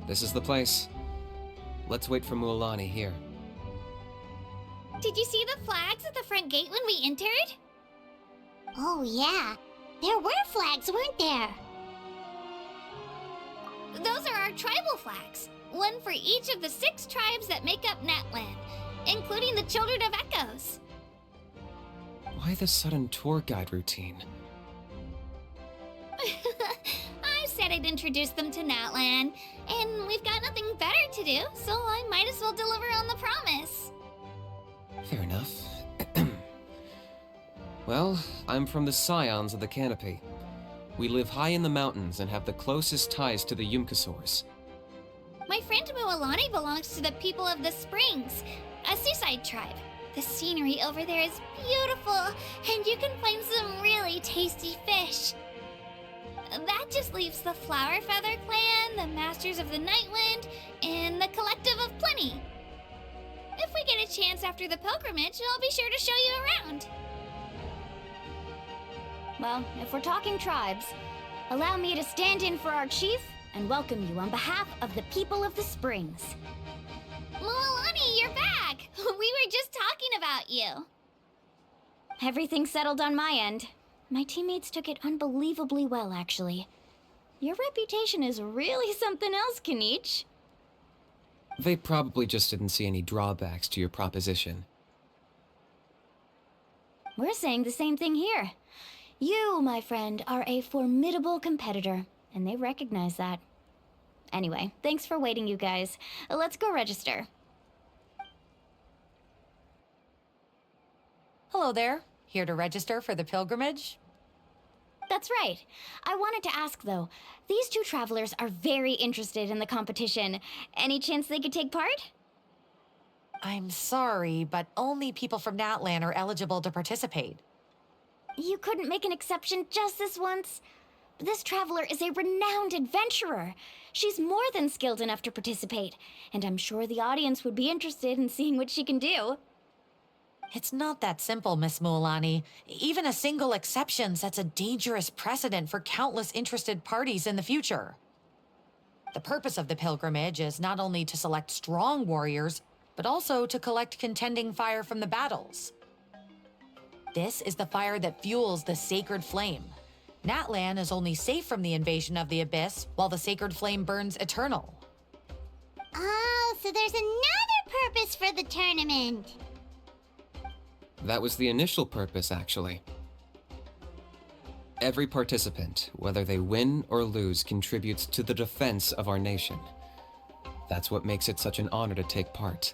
This is the place. Let's wait for Mualani here. Did you see the flags at the front gate when we entered? Oh yeah, there were flags, weren't there? Those are our tribal flags. One for each of the 6 tribes that make up Natland, including the Children of Echoes. Why the sudden tour guide routine? I said I'd introduce them to Natland, and we've got nothing better to do, so I might as well deliver on the promise. Fair enough. Well, I'm from the Scions of the Canopy. We live high in the mountains and have the closest ties to the Yumkasaurs. My friend Mualani belongs to the people of the Springs, a seaside tribe. The scenery over there is beautiful, and you can find some really tasty fish. That just leaves the Flower Feather Clan, the Masters of the Nightwind, and the Collective of Plenty. If we get a chance after the pilgrimage, I'll be sure to show you around. Well, if we're talking tribes, allow me to stand in for our chief and welcome you on behalf of the people of the Springs. Mualani, you're back! We were just talking about you. Everything's settled on my end. My teammates took it unbelievably well, actually. Your reputation is really something else, Kanich. They probably just didn't see any drawbacks to your proposition. We're saying the same thing here. You, my friend, are a formidable competitor, and they recognize that. Anyway, thanks for waiting, you guys. Let's go register. Hello there. Here to register for the pilgrimage? That's right. I wanted to ask, though. These 2 travelers are very interested in the competition. Any chance they could take part? I'm sorry, but only people from Natlan are eligible to participate. You couldn't make an exception just this once? This traveler is a renowned adventurer. She's more than skilled enough to participate, and I'm sure the audience would be interested in seeing what she can do. It's not that simple, Miss Mualani. Even a single exception sets a dangerous precedent for countless interested parties in the future. The purpose of the pilgrimage is not only to select strong warriors, but also to collect contending fire from the battles. This is the fire that fuels the sacred flame. Natlan is only safe from the invasion of the Abyss, while the sacred flame burns eternal. Oh, so there's another purpose for the tournament. That was the initial purpose, actually. Every participant, whether they win or lose, contributes to the defense of our nation. That's what makes it such an honor to take part.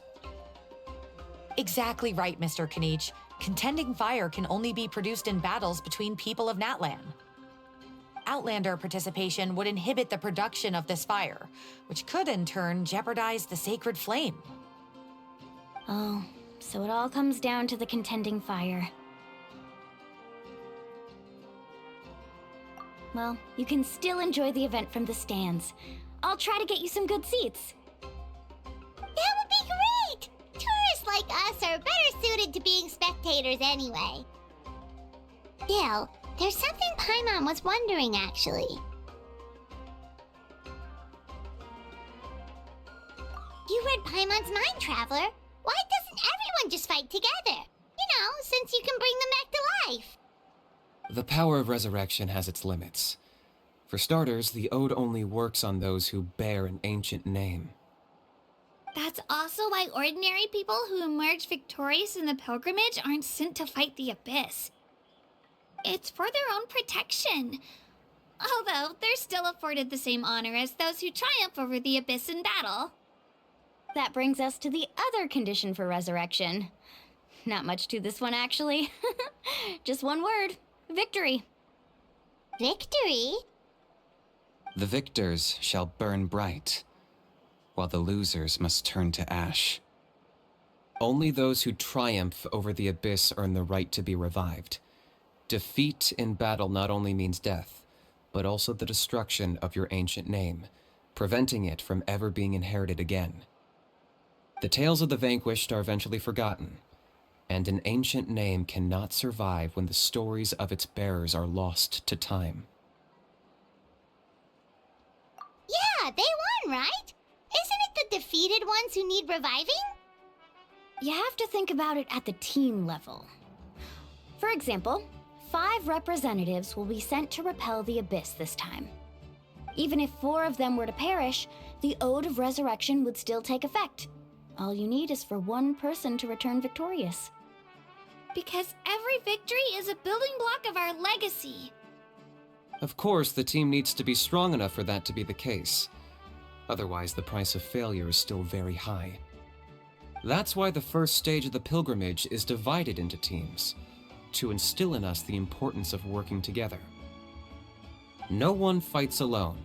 Exactly right, Mr. Kanich. Contending fire can only be produced in battles between people of Natlan. Outlander participation would inhibit the production of this fire, which could in turn jeopardize the sacred flame. Oh, so it all comes down to the contending fire. Well, you can still enjoy the event from the stands. I'll try to get you some good seats. That would be great! Tourists like us are better suited to being spectators anyway. Still, there's something Paimon was wondering, actually. You read Paimon's mind, Traveler. Why doesn't everyone just fight together? You know, since you can bring them back to life. The power of resurrection has its limits. For starters, the Ode only works on those who bear an ancient name. That's also why ordinary people who emerge victorious in the pilgrimage aren't sent to fight the Abyss. It's for their own protection. Although, they're still afforded the same honor as those who triumph over the Abyss in battle. That brings us to the other condition for resurrection. Not much to this one, actually. Just one word. Victory. Victory? The victors shall burn bright, while the losers must turn to ash. Only those who triumph over the Abyss earn the right to be revived. Defeat in battle not only means death, but also the destruction of your ancient name, preventing it from ever being inherited again. The tales of the vanquished are eventually forgotten, and an ancient name cannot survive when the stories of its bearers are lost to time. Yeah, they won, right? the defeated ones who need reviving? You have to think about it at the team level. For example, 5 representatives will be sent to repel the Abyss this time. Even if 4 of them were to perish, the Ode of Resurrection would still take effect. All you need is for 1 person to return victorious. Because every victory is a building block of our legacy. Of course, the team needs to be strong enough for that to be the case. Otherwise, the price of failure is still very high. That's why the first stage of the pilgrimage is divided into teams, to instill in us the importance of working together. No one fights alone.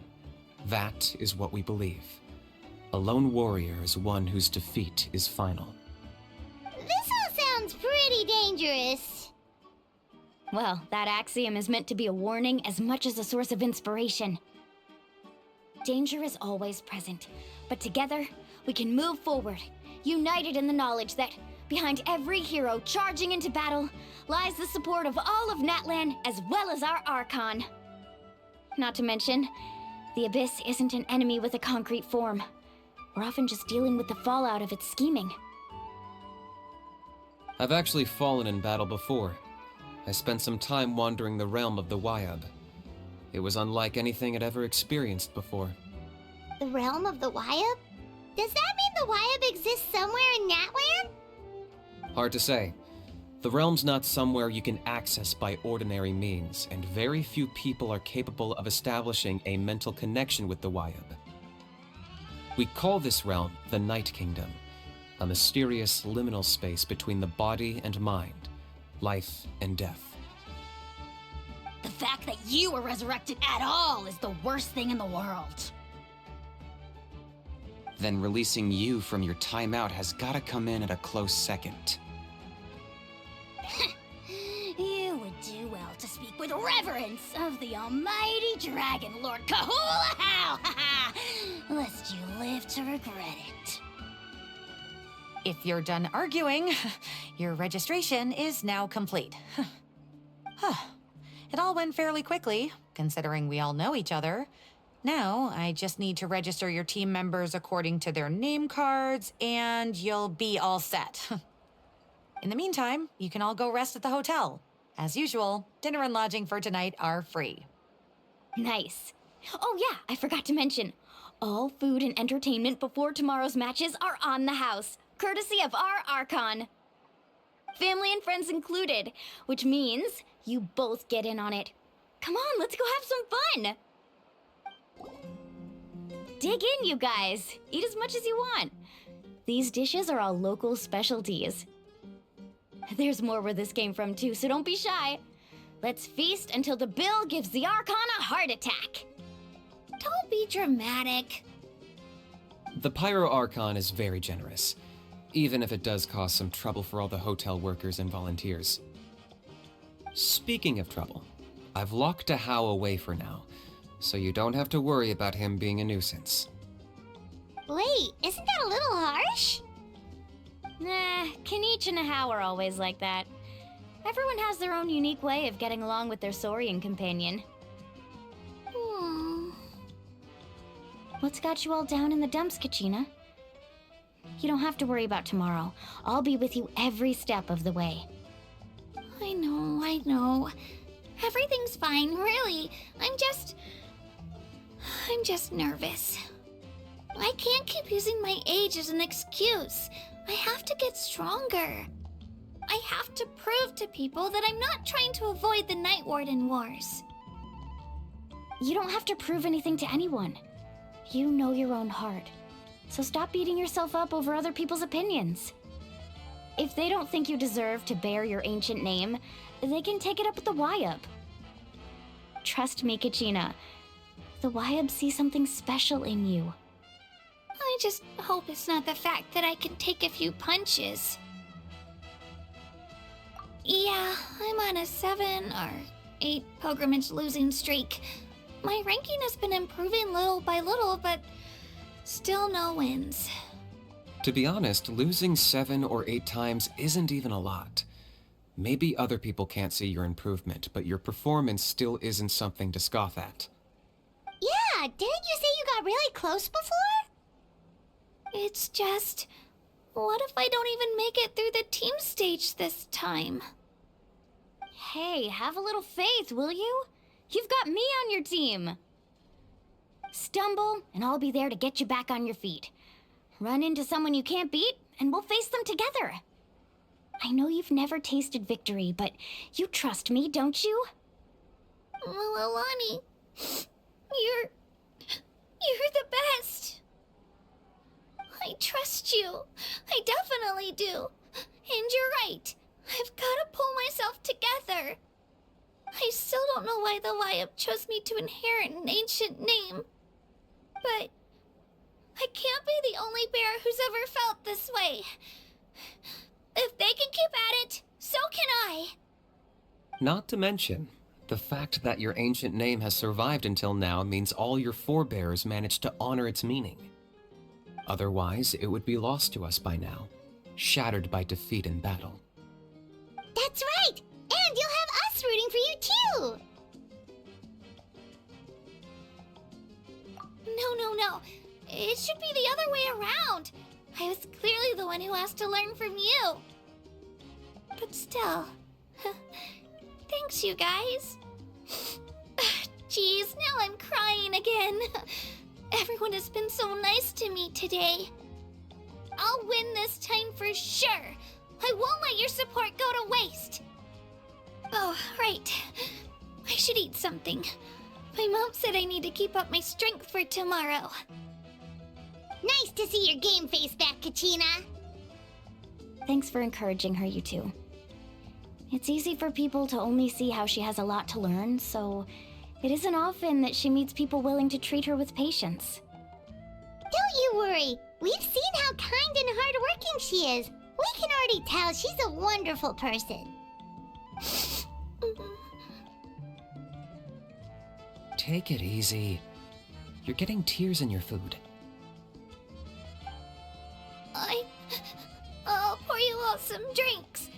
That is what we believe. A lone warrior is one whose defeat is final. This all sounds pretty dangerous. Well, that axiom is meant to be a warning as much as a source of inspiration. Danger is always present, but together, we can move forward, united in the knowledge that behind every hero charging into battle lies the support of all of Natlan as well as our Archon. Not to mention, the Abyss isn't an enemy with a concrete form. We're often just dealing with the fallout of its scheming. I've actually fallen in battle before. I spent some time wandering the realm of the Wyab. It was unlike anything I'd ever experienced before. The realm of the Wyab? Does that mean the Wyab exists somewhere in Natlan? Hard to say. The realm's not somewhere you can access by ordinary means, and very few people are capable of establishing a mental connection with the Wyab. We call this realm the Night Kingdom, a mysterious liminal space between the body and mind, life and death. The fact that you were resurrected at all is the worst thing in the world. Then releasing you from your timeout has gotta come in at a close second. You would do well to speak with reverence of the almighty Dragon Lord Kahula-How! Lest you live to regret it. If you're done arguing, your registration is now complete. It all went fairly quickly, considering we all know each other. Now, I just need to register your team members according to their name cards, and you'll be all set. In the meantime, you can all go rest at the hotel. As usual, dinner and lodging for tonight are free. Nice. Oh yeah, I forgot to mention. All food and entertainment before tomorrow's matches are on the house, courtesy of our Archon. Family and friends included, which means you both get in on it. Come on, let's go have some fun! Dig in, you guys. Eat as much as you want. These dishes are all local specialties. There's more where this came from too, so don't be shy. Let's feast until the bill gives the Archon a heart attack. Don't be dramatic. The Pyro Archon is very generous, even if it does cause some trouble for all the hotel workers and volunteers. Speaking of trouble, I've locked a How away for now, so you don't have to worry about him being a nuisance. Wait, isn't that a little harsh? Nah, Kanich and Ahau are always like that. Everyone has their own unique way of getting along with their Saurian companion. What's got you all down in the dumps, Kachina? You don't have to worry about tomorrow. I'll be with you every step of the way. I know. Everything's fine, really. I'm just nervous. I can't keep using my age as an excuse. I have to get stronger. I have to prove to people that I'm not trying to avoid the Night Warden Wars. You don't have to prove anything to anyone. You know your own heart. So stop beating yourself up over other people's opinions. If they don't think you deserve to bear your ancient name, they can take it up with the Wyab. Trust me, Kachina. The Wyab see something special in you. I just hope it's not the fact that I can take a few punches. Yeah, I'm on a 7 or 8 pilgrimage losing streak. My ranking has been improving little by little, but still no wins. To be honest, losing 7 or 8 times isn't even a lot. Maybe other people can't see your improvement, but your performance still isn't something to scoff at. Yeah, didn't you say you got really close before? It's just, what if I don't even make it through the team stage this time? Hey, have a little faith, will you? You've got me on your team. Stumble, and I'll be there to get you back on your feet. Run into someone you can't beat, and we'll face them together. I know you've never tasted victory, but you trust me, don't you? Well, Alani, you're the best. I trust you. I definitely do. And you're right. I've got to pull myself together. I still don't know why the Lyup chose me to inherit an ancient name. But I can't be the only bear who's ever felt this way. If they can keep at it, so can I. Not to mention, the fact that your ancient name has survived until now means all your forebears managed to honor its meaning. Otherwise, it would be lost to us by now, shattered by defeat in battle. That's right! And you'll have us rooting for you too! No. It should be the other way around. I was clearly the one who asked to learn from you. But still, thanks, you guys. Jeez, now I'm crying again. Everyone has been so nice to me today. I'll win this time for sure. I won't let your support go to waste. Oh, right. I should eat something. My mom said I need to keep up my strength for tomorrow. Nice to see your game face back, Kachina. Thanks for encouraging her, you two. It's easy for people to only see how she has a lot to learn, so it isn't often that she meets people willing to treat her with patience. Don't you worry. We've seen how kind and hardworking she is. We can already tell she's a wonderful person. Take it easy. You're getting tears in your food. I'll pour you all some drinks.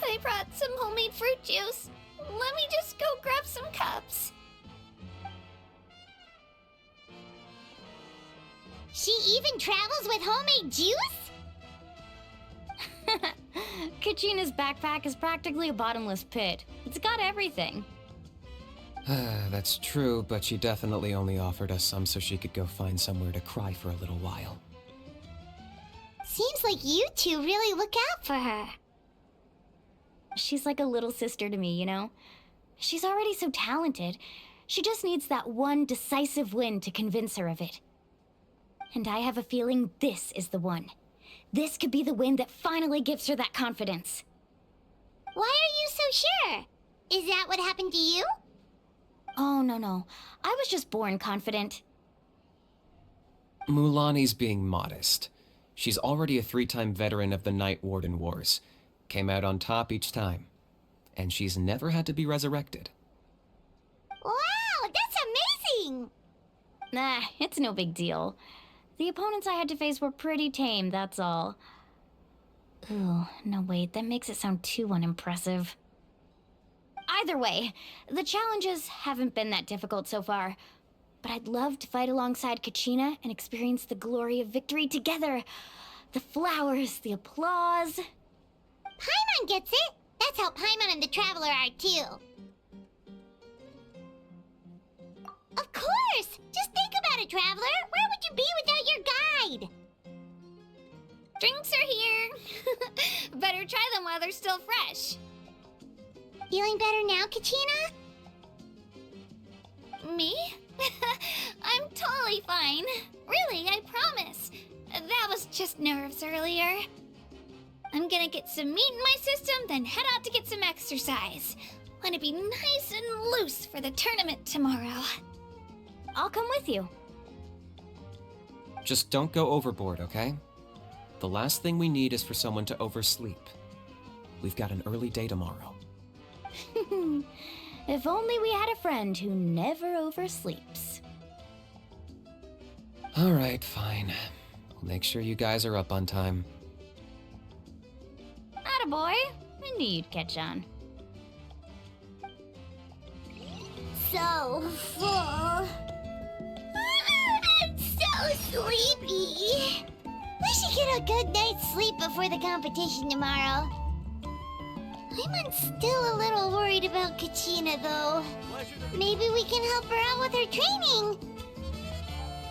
I brought some homemade fruit juice. Let me just go grab some cups. She even travels with homemade juice? Kachina's backpack is practically a bottomless pit. It's got everything. That's true, but she definitely only offered us some so she could go find somewhere to cry for a little while. Seems like you two really look out for her. She's like a little sister to me, you know? She's already so talented. She just needs that one decisive win to convince her of it. And I have a feeling this is the one. This could be the win that finally gives her that confidence. Why are you so sure? Is that what happened to you? Oh, no. I was just born confident. Mulani's being modest. She's already a 3-time veteran of the Night Warden Wars. Came out on top each time. And she's never had to be resurrected. Wow, that's amazing! Nah, it's no big deal. The opponents I had to face were pretty tame, that's all. Ooh, no wait, that makes it sound too unimpressive. Either way, the challenges haven't been that difficult so far. But I'd love to fight alongside Kachina and experience the glory of victory together. The flowers, the applause. Paimon gets it! That's how Paimon and the Traveler are too. Of course! Just think about it, Traveler! Where would you be without your guide? Drinks are here. Better try them while they're still fresh. Feeling better now, Kachina? Me? I'm totally fine. Really, I promise. That was just nerves earlier. I'm gonna get some meat in my system, then head out to get some exercise. Wanna be nice and loose for the tournament tomorrow. I'll come with you. Just don't go overboard, okay? The last thing we need is for someone to oversleep. We've got an early day tomorrow. If only we had a friend who never oversleeps. Alright, fine. We'll make sure you guys are up on time. Attaboy. I knew you'd catch on. So full. I'm so sleepy. We should get a good night's sleep before the competition tomorrow. I'm still a little worried about Kachina, though. Maybe we can help her out with her training.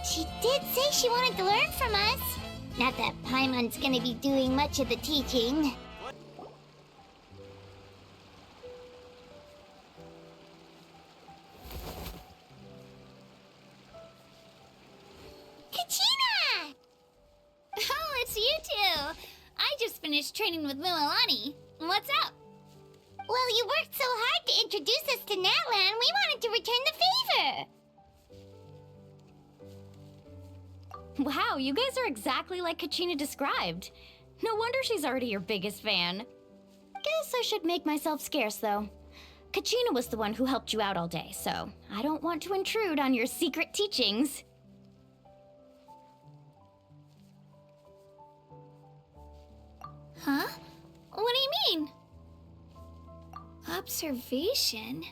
She did say she wanted to learn from us. Not that Paimon's gonna be doing much of the teaching. Kachina! Oh, it's you two! I just finished training with Mualani. What's up? Well, you worked so hard to introduce us to Natlan, we wanted to return the favor. Wow, you guys are exactly like Kachina described. No wonder she's already your biggest fan. Guess I should make myself scarce, though. Kachina was the one who helped you out all day, so I don't want to intrude on your secret teachings. Huh? What do you mean? Observation?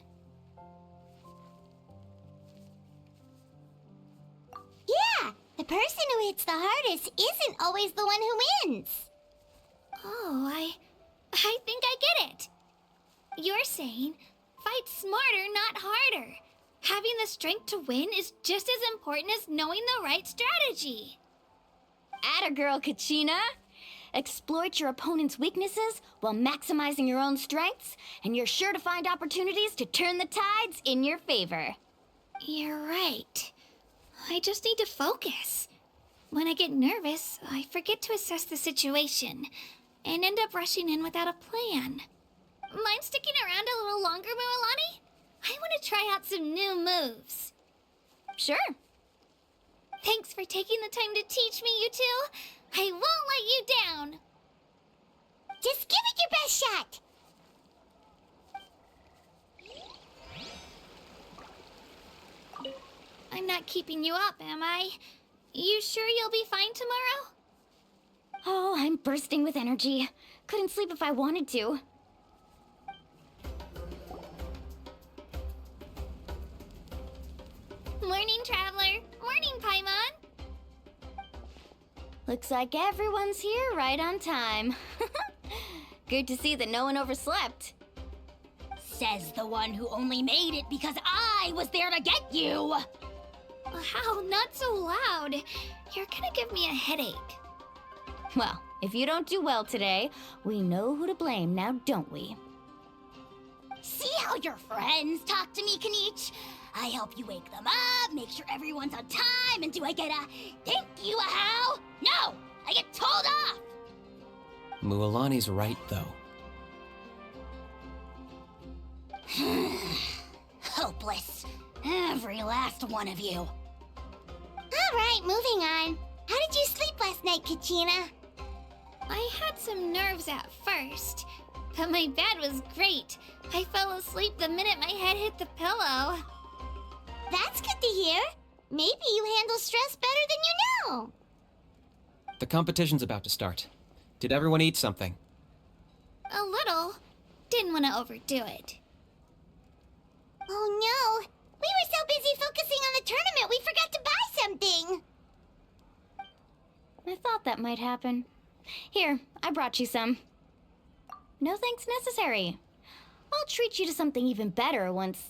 Yeah, the person who hits the hardest isn't always the one who wins. Oh, I think I get it. You're saying fight smarter, not harder. Having the strength to win is just as important as knowing the right strategy. Atta girl, Kachina! Exploit your opponent's weaknesses while maximizing your own strengths, and you're sure to find opportunities to turn the tides in your favor. You're right. I just need to focus. When I get nervous, I forget to assess the situation and end up rushing in without a plan. Mind sticking around a little longer, Mualani? I want to try out some new moves. Sure. Thanks for taking the time to teach me, you two. I won't let you down. Just give it your best shot. I'm not keeping you up, am I? You sure you'll be fine tomorrow? Oh, I'm bursting with energy. Couldn't sleep if I wanted to. Morning, Traveler. Morning, Paimon. Looks like everyone's here right on time. Good to see that no one overslept. Says the one who only made it because I was there to get you! Wow, not so loud. You're gonna give me a headache. Well, if you don't do well today, we know who to blame now, don't we? See how your friends talk to me, Kanich? I help you wake them up, make sure everyone's on time, and do I get a thank you, a how? No! I get told off! Mualani's right, though. Hopeless. Every last one of you. All right, moving on. How did you sleep last night, Kachina? I had some nerves at first, but my bed was great. I fell asleep the minute my head hit the pillow. That's good to hear. Maybe you handle stress better than you know. The competition's about to start. Did everyone eat something? A little. Didn't want to overdo it. Oh no! We were so busy focusing on the tournament we forgot to buy something! I thought that might happen. Here, I brought you some. No thanks necessary. I'll treat you to something even better once...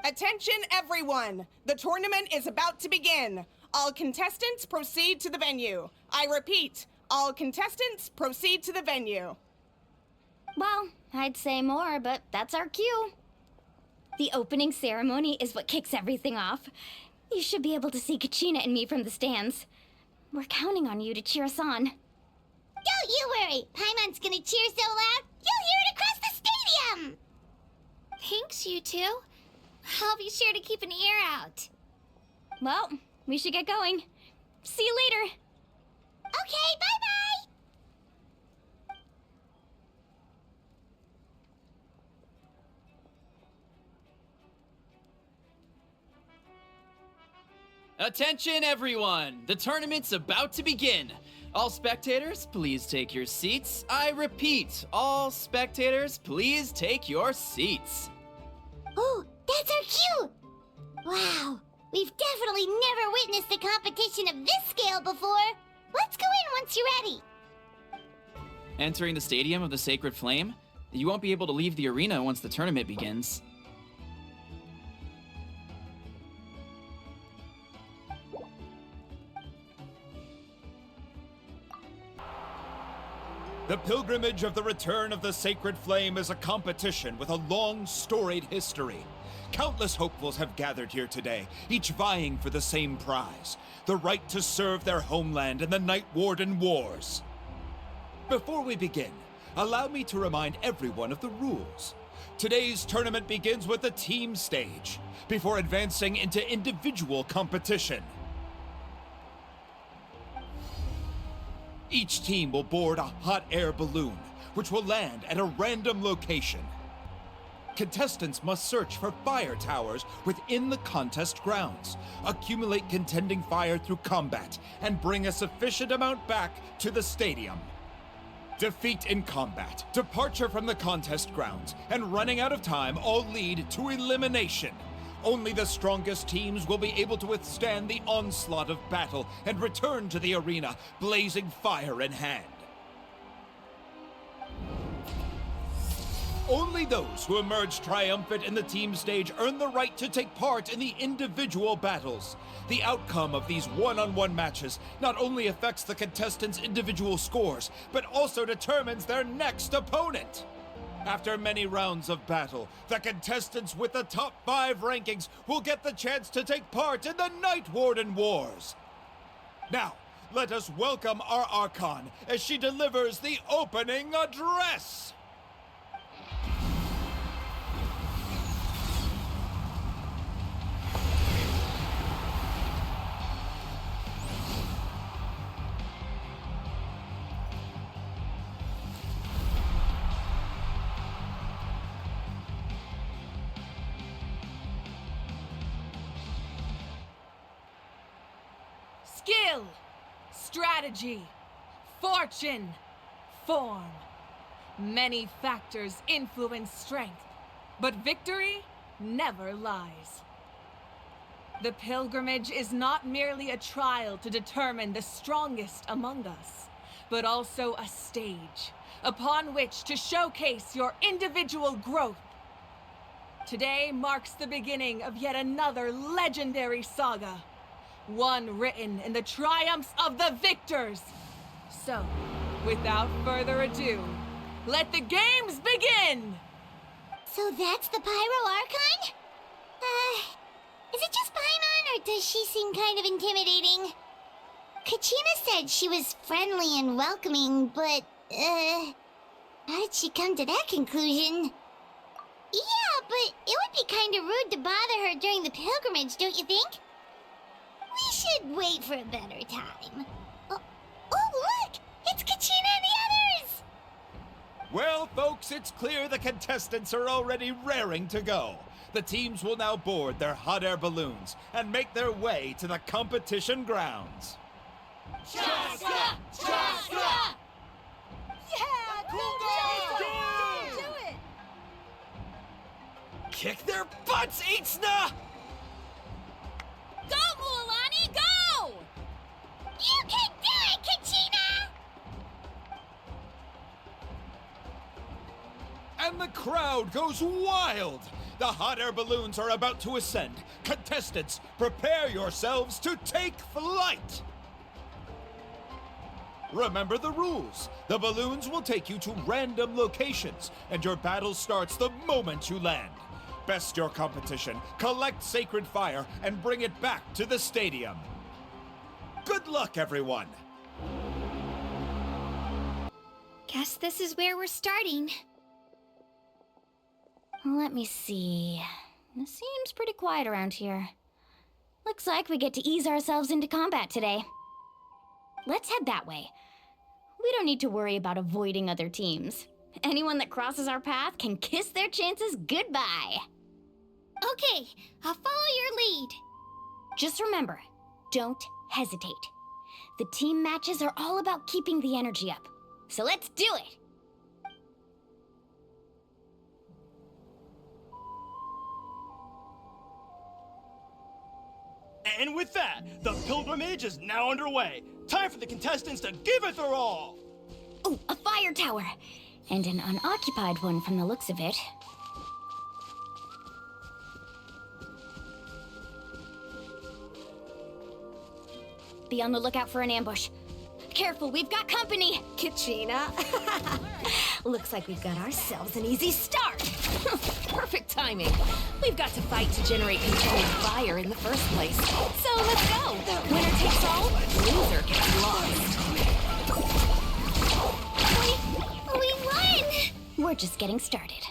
Attention, everyone! The tournament is about to begin. All contestants proceed to the venue. I repeat, all contestants proceed to the venue. Well, I'd say more, but that's our cue. The opening ceremony is what kicks everything off. You should be able to see Kachina and me from the stands. We're counting on you to cheer us on. Don't you worry! Paimon's gonna cheer so loud, you'll hear it across the stadium! Thanks, you two. I'll be sure to keep an ear out. Well, we should get going. See you later. Okay, bye-bye! Attention everyone! The tournament's about to begin! All spectators, please take your seats. I repeat, all spectators, please take your seats. Oh, that's our cue! Wow, we've definitely never witnessed a competition of this scale before. Let's go in once you're ready. Entering the Stadium of the Sacred Flame? You won't be able to leave the arena once the tournament begins. The pilgrimage of the return of the Sacred Flame is a competition with a long, storied history. Countless hopefuls have gathered here today, each vying for the same prize, the right to serve their homeland in the Night Warden Wars. Before we begin, allow me to remind everyone of the rules. Today's tournament begins with the team stage, before advancing into individual competition. Each team will board a hot air balloon, which will land at a random location. Contestants must search for fire towers within the contest grounds, accumulate contending fire through combat, and bring a sufficient amount back to the stadium. Defeat in combat, departure from the contest grounds, and running out of time all lead to elimination. Only the strongest teams will be able to withstand the onslaught of battle and return to the arena, blazing fire in hand. Only those who emerge triumphant in the team stage earn the right to take part in the individual battles. The outcome of these one-on-one matches not only affects the contestants' individual scores, but also determines their next opponent. After many rounds of battle, the contestants with the top 5 rankings will get the chance to take part in the Night Warden Wars. Now, let us welcome our Archon as she delivers the opening address. Skill, strategy, fortune, form. Many factors influence strength, but victory never lies. The pilgrimage is not merely a trial to determine the strongest among us, but also a stage upon which to showcase your individual growth. Today marks the beginning of yet another legendary saga. One written in the triumphs of the victors. So, without further ado, let the games begin! So that's the Pyro Archon? Is it just Paimon, or does she seem kind of intimidating? Kachina said she was friendly and welcoming, but, how did she come to that conclusion? Yeah, but it would be kind of rude to bother her during the pilgrimage, don't you think? We should wait for a better time. Oh, look! It's Kachina and the others! Well, folks, it's clear the contestants are already raring to go. The teams will now board their hot air balloons and make their way to the competition grounds. Chaska! Chaska! Yeah, cool Do it! Kick their butts, Itzna! Go, Mualani, go! You can do it, Kachina! And the crowd goes wild! The hot air balloons are about to ascend. Contestants, prepare yourselves to take flight! Remember the rules. The balloons will take you to random locations, and your battle starts the moment you land. Best your competition, collect sacred fire, and bring it back to the stadium. Good luck, everyone! Guess this is where we're starting. Let me see. It seems pretty quiet around here. Looks like we get to ease ourselves into combat today. Let's head that way. We don't need to worry about avoiding other teams. Anyone that crosses our path can kiss their chances goodbye. Okay, I'll follow your lead. Just remember, don't hesitate. The team matches are all about keeping the energy up. So let's do it! And with that, the pilgrimage is now underway. Time for the contestants to give it their all. Oh, a fire tower. And an unoccupied one from the looks of it. Be on the lookout for an ambush. Careful, we've got company! Kachina. Looks like we've got ourselves an easy start. Perfect timing. We've got to fight to generate controlled fire in the first place. So let's go. Winner takes all, loser gets lost. We won! We're just getting started.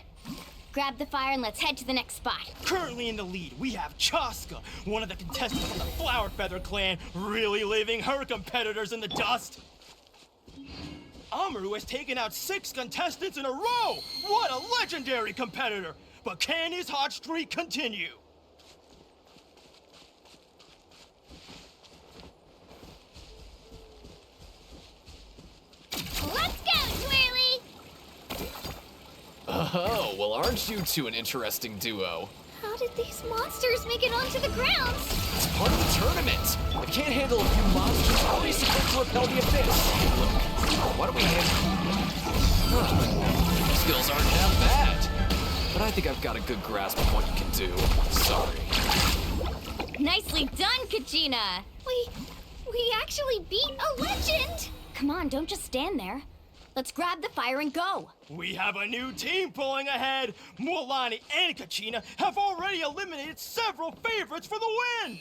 Grab the fire and let's head to the next spot. Currently in the lead, we have Chaska, one of the contestants from the Flower Feather clan, really leaving her competitors in the dust. Amaru has taken out 6 contestants in a row! What a legendary competitor! But can his hot streak continue? Let's go, Twirly! Oh, well, aren't you two an interesting duo? How did these monsters make it onto the grounds? It's part of the tournament. If you can't handle a few monsters, how are you supposed to repel the abyss? Why don't we Skills aren't that bad. But I think I've got a good grasp of what you can do. Sorry. Nicely done, Kachina! We actually beat a legend! Come on, don't just stand there. Let's grab the fire and go. We have a new team pulling ahead. Mualani and Kachina have already eliminated several favorites for the win.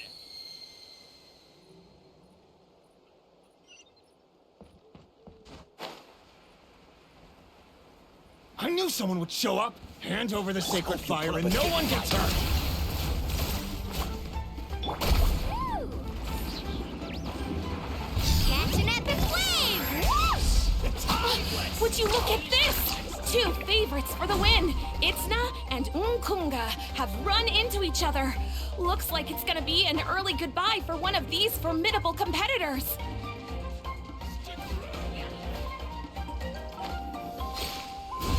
I knew someone would show up. Hand over the sacred fire and no one gets hurt. Catch an epic wave! Whoosh! Would you look at this? 2 favorites for the win. Itzna and Unkunga have run into each other. Looks like it's gonna be an early goodbye for one of these formidable competitors.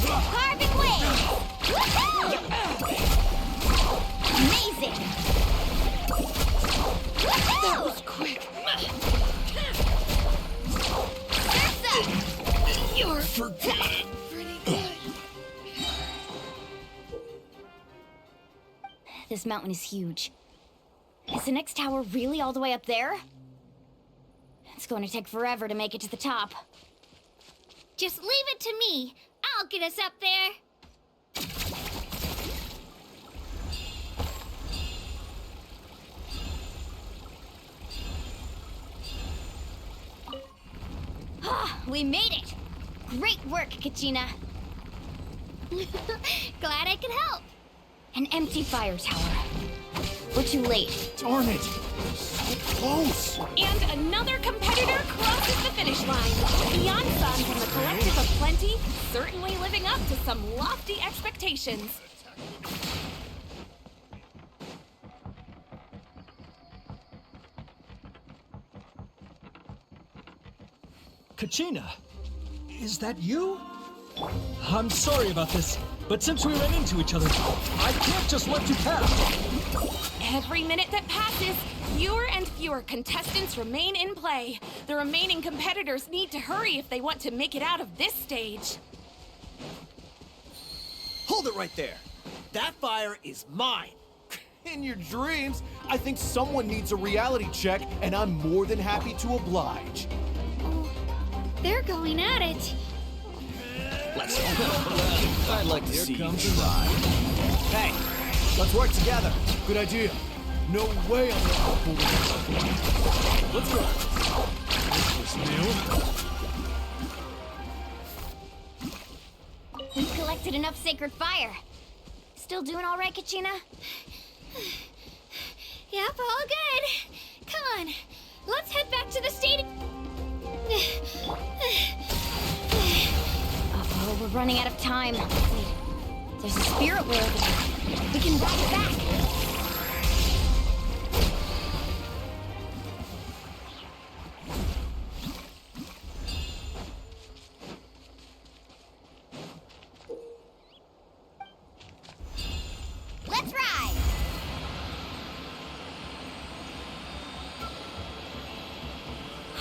Carving wave! Woohoo! Amazing! Woohoo! That was quick. Surf's up! You're pretty good. This mountain is huge. Is the next tower really all the way up there? It's going to take forever to make it to the top. Just leave it to me. I'll get us up there. We made it! Great work, Kachina. Glad I could help. An empty fire tower. We're too late. Darn it! So close! And another competitor crosses the finish line. Beyond Sun from the Collective of Plenty, certainly living up to some lofty expectations. Kachina, is that you? I'm sorry about this, but since we ran into each other, I can't just let you pass. Every minute that passes, fewer and fewer contestants remain in play. The remaining competitors need to hurry if they want to make it out of this stage. Hold it right there. That fire is mine. In your dreams, I think someone needs a reality check, and I'm more than happy to oblige. They're going at it. Let's go. I'd like to see you try. Hey, let's work together. Good idea. No way I'm gonna pull this off. Let's go. This was new. We've collected enough sacred fire. Still doing all right, Kachina? Yep, all good. Come on, let's head back to the stadium. Uh-oh, we're running out of time. Wait, there's a spirit wheel over there. We can ride it back. Let's ride.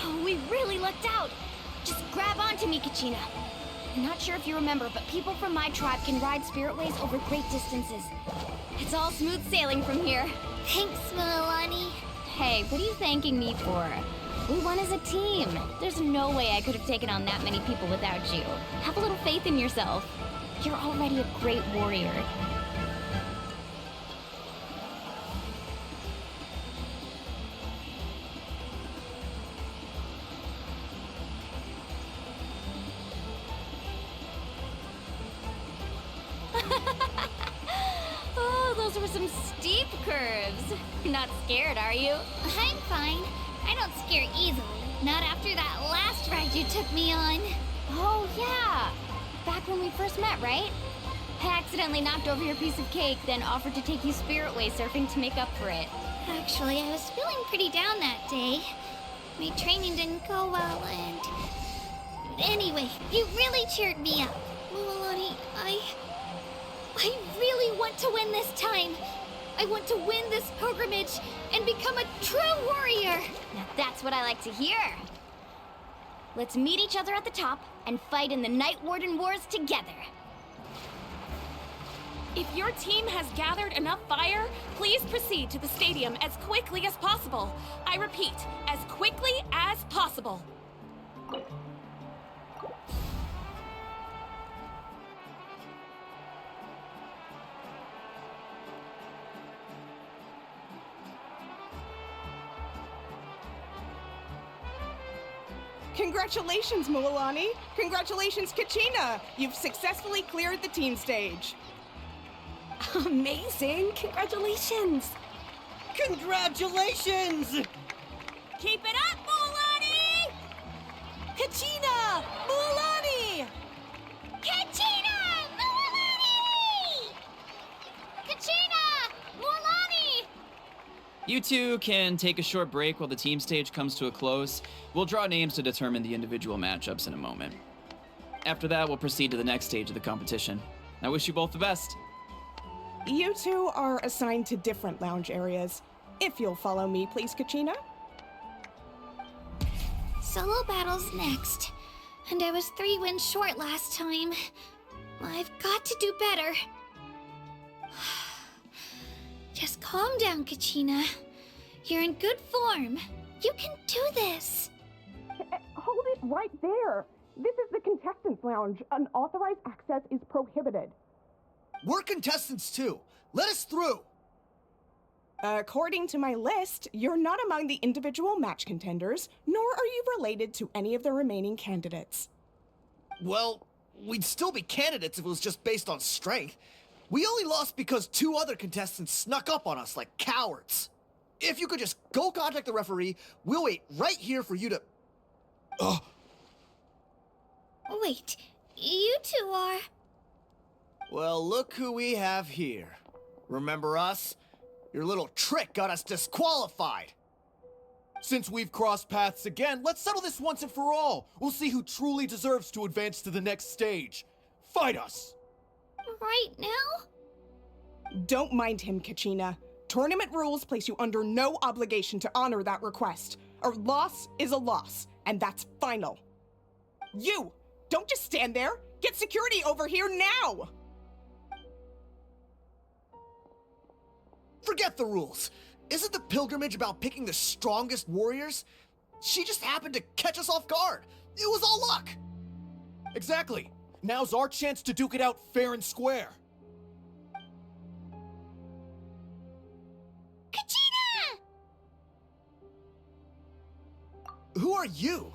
Oh, we really lucked out. Just grab onto me, Kachina. I'm not sure if you remember, but people from my tribe can ride spiritways over great distances. It's all smooth sailing from here. Thanks, Mualani. Hey, what are you thanking me for? We won as a team. There's no way I could have taken on that many people without you. Have a little faith in yourself. You're already a great warrior. Oh, those were some steep curves. Not scared, are you? I'm fine. I don't scare easily. Not after that last ride you took me on. Oh, yeah. Back when we first met, right? I accidentally knocked over your piece of cake, then offered to take you spiritway surfing to make up for it. Actually, I was feeling pretty down that day. My training didn't go well, and... Anyway, you really cheered me up. Mualani, I really want to win this time. I want to win this pilgrimage and become a true warrior. Now that's what I like to hear. Let's meet each other at the top and fight in the Night Warden Wars together. If your team has gathered enough fire, please proceed to the stadium as quickly as possible. I repeat, as quickly as possible. Congratulations, Mualani! Congratulations, Kachina! You've successfully cleared the team stage. Amazing! Congratulations! Congratulations! Keep it up, Mualani! Kachina! Mualani! Kachina! Mualani! Kachina! Mualani! You two can take a short break while the team stage comes to a close. We'll draw names to determine the individual matchups in a moment. After that, we'll proceed to the next stage of the competition. I wish you both the best. You two are assigned to different lounge areas. If you'll follow me, please, Kachina. Solo battles next. And I was 3 wins short last time. I've got to do better. Just calm down, Kachina. You're in good form. You can do this. Hold it right there. This is the contestants' lounge. Unauthorized access is prohibited. We're contestants too. Let us through. According to my list, you're not among the individual match contenders, nor are you related to any of the remaining candidates. Well, we'd still be candidates if it was just based on strength. We only lost because 2 other contestants snuck up on us like cowards. If you could just go contact the referee, we'll wait right here for you to... Wait, you two are... Well, look who we have here. Remember us? Your little trick got us disqualified. Since we've crossed paths again, let's settle this once and for all. We'll see who truly deserves to advance to the next stage. Fight us! Right now? Don't mind him, Kachina. Tournament rules place you under no obligation to honor that request. A loss is a loss, and that's final. You! Don't just stand there! Get security over here now! Forget the rules. Isn't the pilgrimage about picking the strongest warriors? She just happened to catch us off guard. It was all luck. Exactly. Now's our chance to duke it out fair and square. Kachina! Who are you?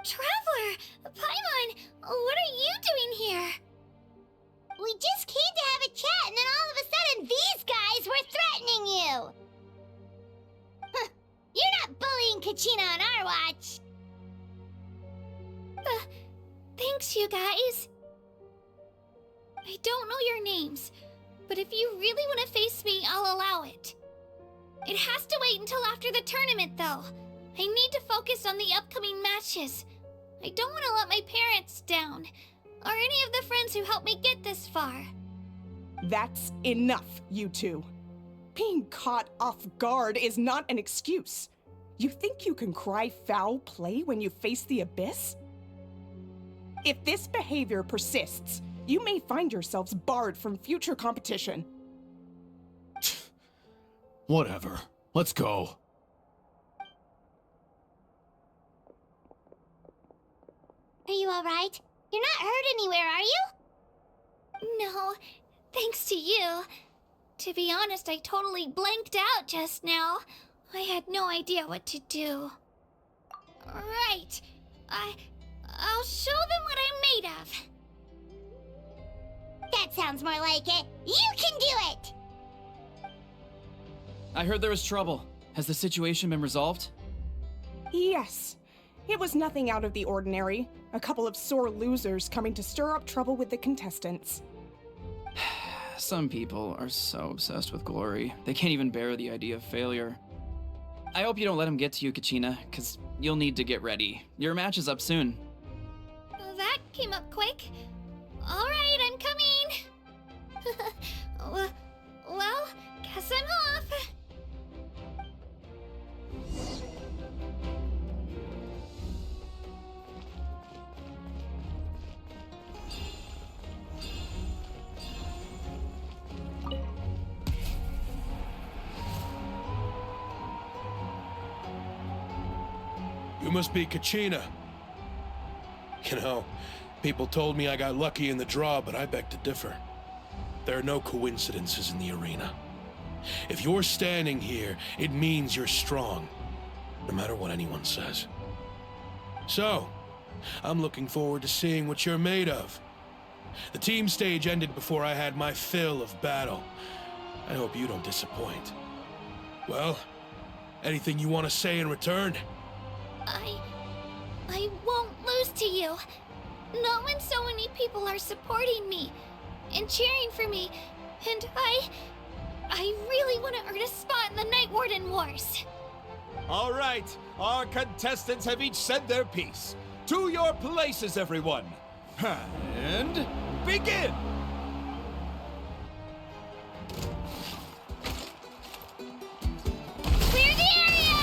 Traveler! Paimon! What are you doing here? We just came to have a chat, and then all of a sudden, these guys were threatening you! Huh. You're not bullying Kachina on our watch! Thanks, you guys. I don't know your names, but if you really want to face me, I'll allow it. It has to wait until after the tournament, though. I need to focus on the upcoming matches. I don't want to let my parents down, or any of the friends who helped me get this far. That's enough, you two. Being caught off guard is not an excuse. You think you can cry foul play when you face the abyss? If this behavior persists, you may find yourselves barred from future competition. Whatever. Let's go. Are you alright? You're not hurt anywhere, are you? No, thanks to you. To be honest, I totally blanked out just now. I had no idea what to do. Right. I'll show them what I'm made of. That sounds more like it. You can do it! I heard there was trouble. Has the situation been resolved? Yes. It was nothing out of the ordinary. A couple of sore losers coming to stir up trouble with the contestants. Some people are so obsessed with glory, they can't even bear the idea of failure. I hope you don't let him get to you, Kachina, because you'll need to get ready. Your match is up soon. That came up quick. All right, I'm coming. Well, guess I'm off. You must be Kachina. You know, people told me I got lucky in the draw, but I beg to differ. There are no coincidences in the arena. If you're standing here, it means you're strong, no matter what anyone says. So, I'm looking forward to seeing what you're made of. The team stage ended before I had my fill of battle. I hope you don't disappoint. Well, anything you want to say in return? I won't lose to you. Not when so many people are supporting me and cheering for me, and I really want to earn a spot in the Night Warden Wars. All right, our contestants have each said their piece. To your places, everyone. And begin! Clear the area!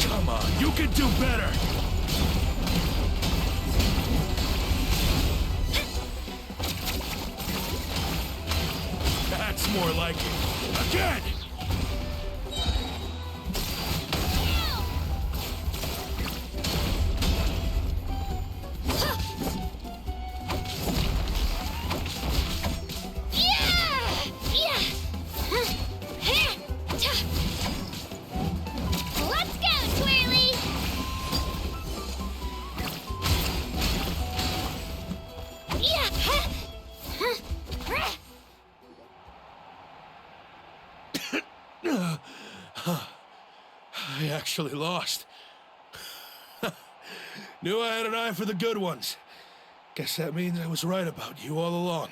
Come on, you can do better! That's more like it. Again! Let's go, Twirly! I actually lost. Knew I had an eye for the good ones. Guess that means I was right about you all along.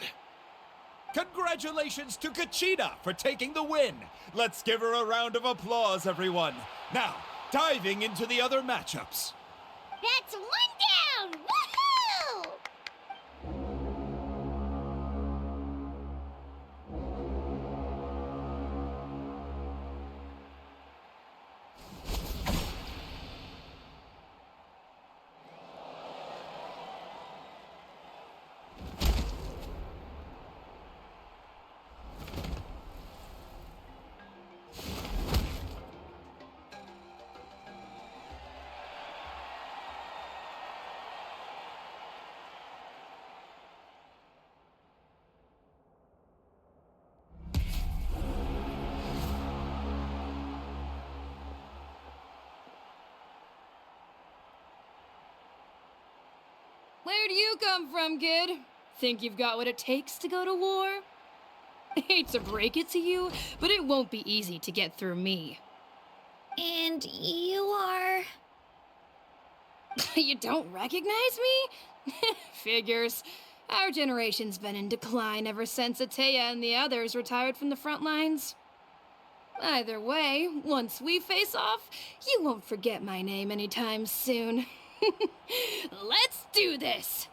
Congratulations to Kachina for taking the win. Let's give her a round of applause, everyone. Now, diving into the other matchups. That's one down! Woohoo! Where do you come from, kid? Think you've got what it takes to go to war? Hate to break it to you, but it won't be easy to get through me. And you are... You don't recognize me? Figures. Our generation's been in decline ever since Ateya and the others retired from the front lines. Either way, once we face off, you won't forget my name anytime soon. Let's do this!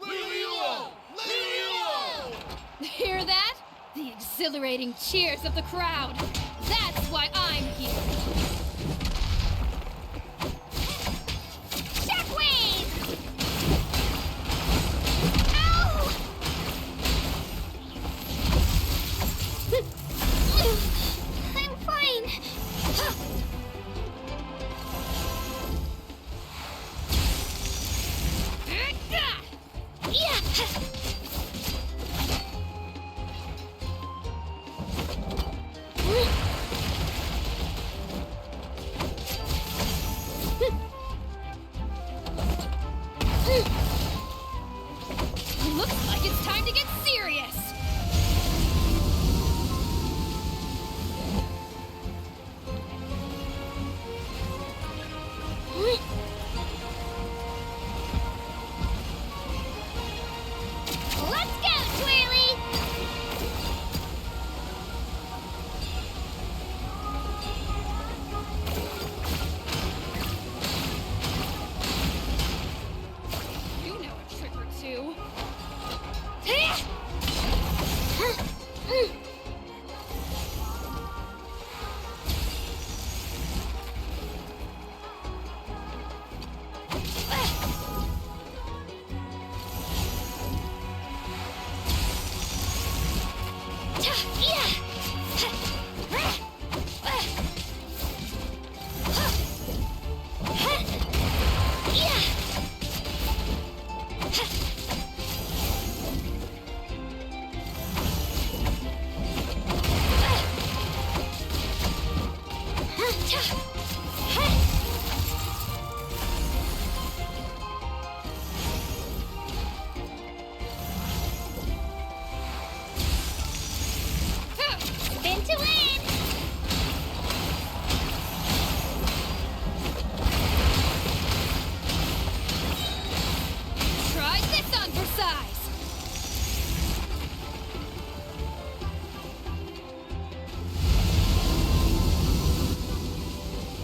Leo! Leo! Hear that? The exhilaration exhilarating cheers of the crowd. That's why I'm here. Shockwave! Ow! I'm fine. Looks like it's time to get serious. Let's go, Twirly! You know a trick or two. Spin to win! Try this on for size.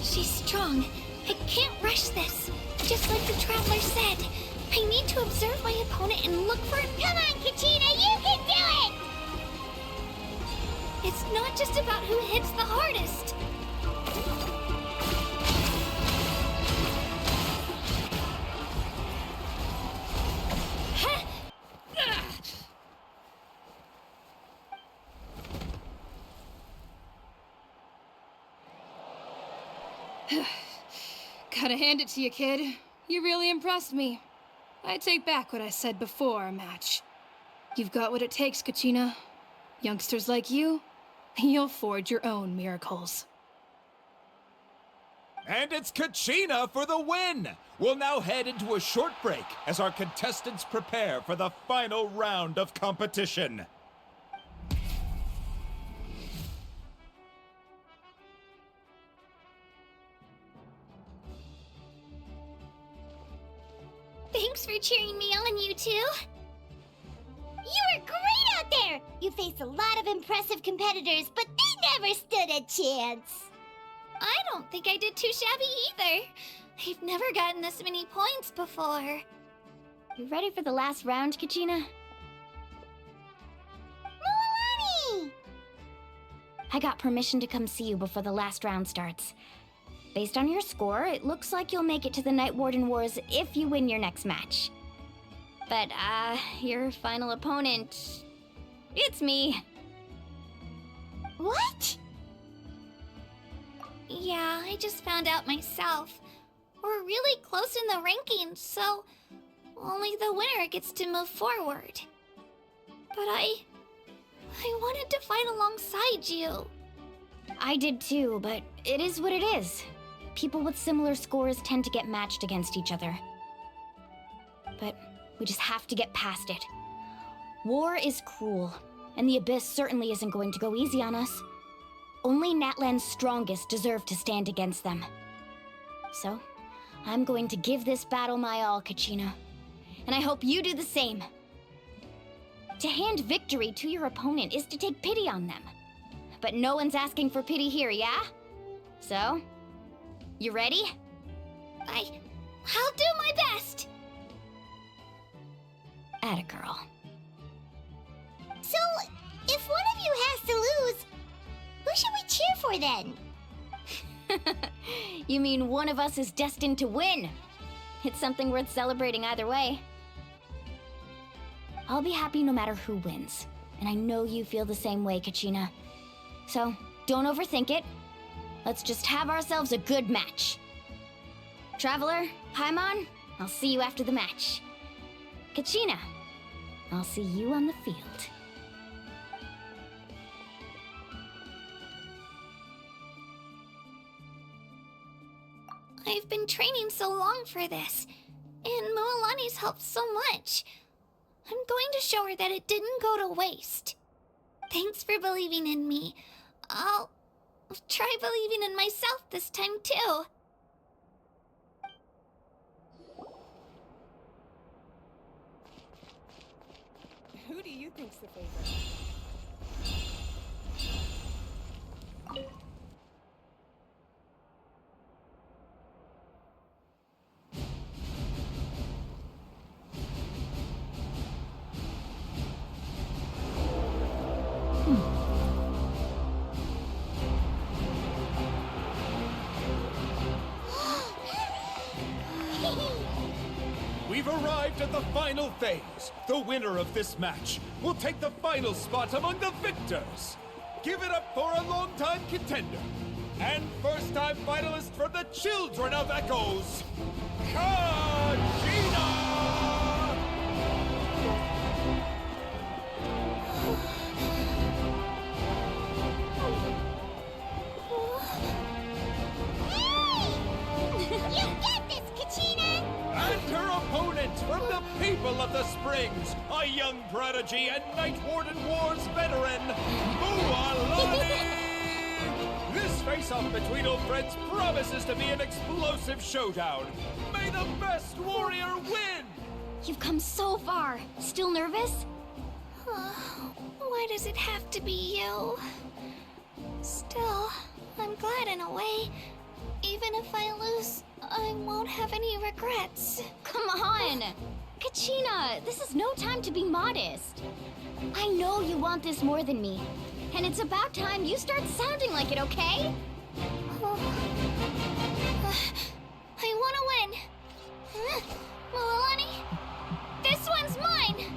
She's strong. I can't rush this. Just like the Traveler said. I need to observe my opponent and look for... Come on, Kachina, you can do it! It's not just about who hits the hardest. Gotta hand it to you, kid. You really impressed me. I take back what I said before our match. You've got what it takes, Kachina. Youngsters like you, you'll forge your own miracles. And it's Kachina for the win! We'll now head into a short break as our contestants prepare for the final round of competition. Thanks for cheering me on, you two. You were great out there! You faced a lot of impressive competitors, but they never stood a chance. I don't think I did too shabby either. I've never gotten this many points before. You ready for the last round, Kachina? Mualani! I got permission to come see you before the last round starts. Based on your score, it looks like you'll make it to the Night Warden Wars if you win your next match. But, your final opponent... It's me. What? Yeah, I just found out myself. We're really close in the rankings, so only the winner gets to move forward. But I wanted to fight alongside you. I did too, but it is what it is. People with similar scores tend to get matched against each other. But we just have to get past it. War is cruel, and the Abyss certainly isn't going to go easy on us. Only Natlan's strongest deserve to stand against them. So, I'm going to give this battle my all, Kachina. And I hope you do the same. To hand victory to your opponent is to take pity on them. But no one's asking for pity here, yeah? So, you ready? I'll do my best. Atta girl. So, if one of you has to power then. You mean one of us is destined to win? It's something worth celebrating either way. I'll be happy no matter who wins. And I know you feel the same way, Kachina. So, don't overthink it. Let's just have ourselves a good match. Traveler, Paimon, I'll see you after the match. Kachina, I'll see you on the field. I've been training so long for this, and Mualani's helped so much. I'm going to show her that it didn't go to waste. Thanks for believing in me. I'll try believing in myself this time too. Who do you think's the favorite? We've arrived at the final phase. The winner of this match will take the final spot among the victors. Give it up for a longtime contender and first-time finalist for the Children of Echoes, Kachina! You get this, Kachina! And her opponent from the people of the Springs, a young prodigy and Night Warden Wars veteran, Mualani! This face-off between old friends promises to be an explosive showdown. May the best warrior win! You've come so far. Still nervous? Why does it have to be you? Still, I'm glad in a way. Even if I lose, I won't have any regrets. Come on! Kachina, this is no time to be modest. I know you want this more than me. And it's about time you start sounding like it, okay? I want to win. Mualani, this one's mine!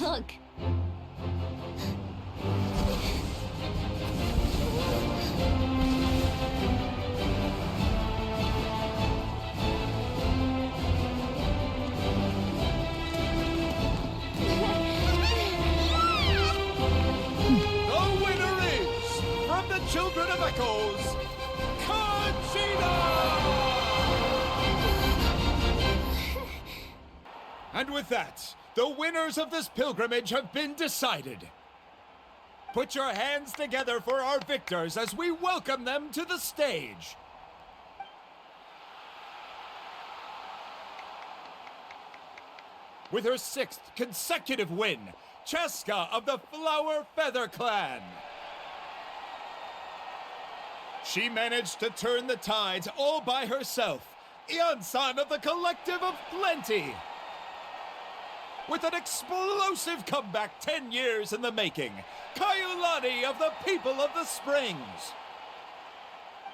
Look. The winner is, from the Children of Echoes, Kachina! And with that, the winners of this pilgrimage have been decided. Put your hands together for our victors as we welcome them to the stage. With her 6th consecutive win, Cheska of the Flower Feather Clan. She managed to turn the tides all by herself. Ian-san of the Collective of Plenty. With an explosive comeback 10 years in the making, Kaiulani of the People of the Springs.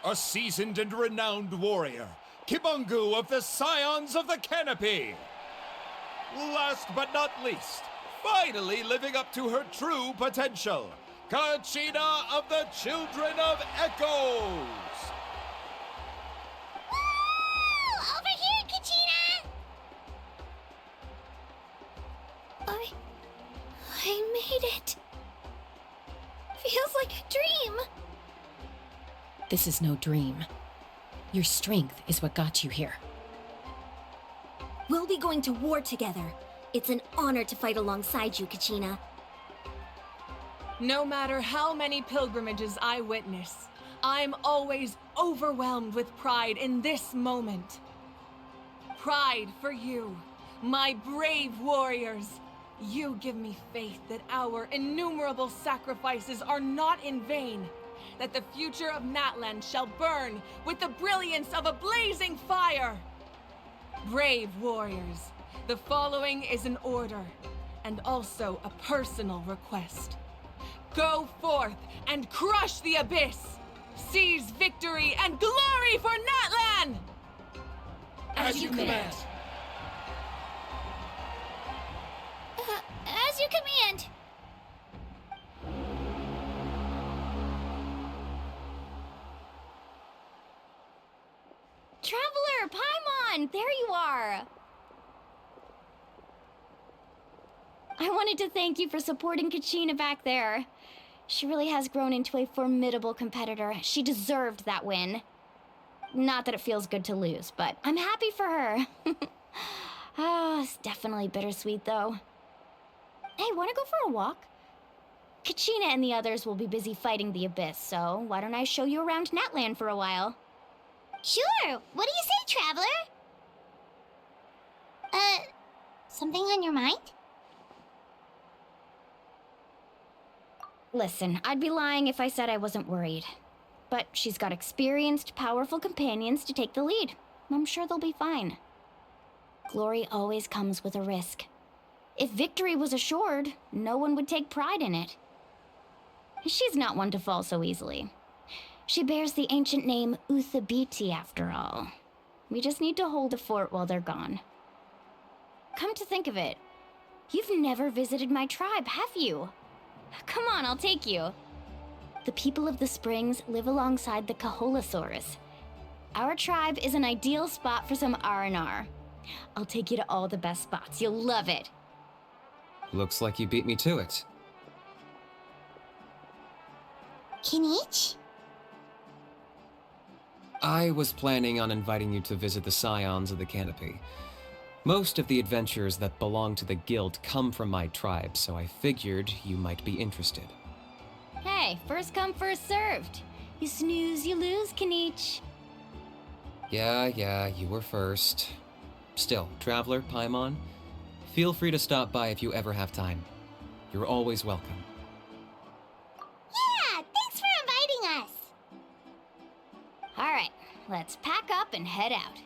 A seasoned and renowned warrior, Kibungu of the Scions of the Canopy. Last but not least, finally living up to her true potential, Kachina of the Children of Echoes. Woo! Over here, Kachina! I made it. Feels like a dream. This is no dream. Your strength is what got you here. We'll be going to war together. It's an honor to fight alongside you, Kachina. No matter how many pilgrimages I witness, I'm always overwhelmed with pride in this moment. Pride for you, my brave warriors. You give me faith that our innumerable sacrifices are not in vain, that the future of Natlan shall burn with the brilliance of a blazing fire. Brave warriors, the following is an order, and also a personal request. Go forth and crush the abyss! Seize victory and glory for Natlan! As you command. As you command. Traveler, Paimon, there you are! I wanted to thank you for supporting Kachina back there. She really has grown into a formidable competitor. She deserved that win. Not that it feels good to lose, but I'm happy for her. Oh, it's definitely bittersweet, though. Hey, wanna go for a walk? Kachina and the others will be busy fighting the Abyss, so why don't I show you around Natlan for a while? Sure. What do you say, Traveler? Something on your mind? Listen, I'd be lying if I said I wasn't worried. But she's got experienced, powerful companions to take the lead. I'm sure they'll be fine. Glory always comes with a risk. If victory was assured, no one would take pride in it. She's not one to fall so easily. She bears the ancient name Uthabiti, after all. We just need to hold the fort while they're gone. Come to think of it, you've never visited my tribe, have you? Come on, I'll take you. The people of the Springs live alongside the Kaholasaurus. Our tribe is an ideal spot for some R&R. I'll take you to all the best spots. You'll love it. Looks like you beat me to it. Kinich? I was planning on inviting you to visit the Scions of the Canopy. Most of the adventurers that belong to the guild come from my tribe, so I figured you might be interested. Hey, first come, first served. You snooze, you lose, Kinich. Yeah, you were first. Still, Traveler, Paimon, feel free to stop by if you ever have time. You're always welcome. Yeah, thanks for inviting us. All right, let's pack up and head out.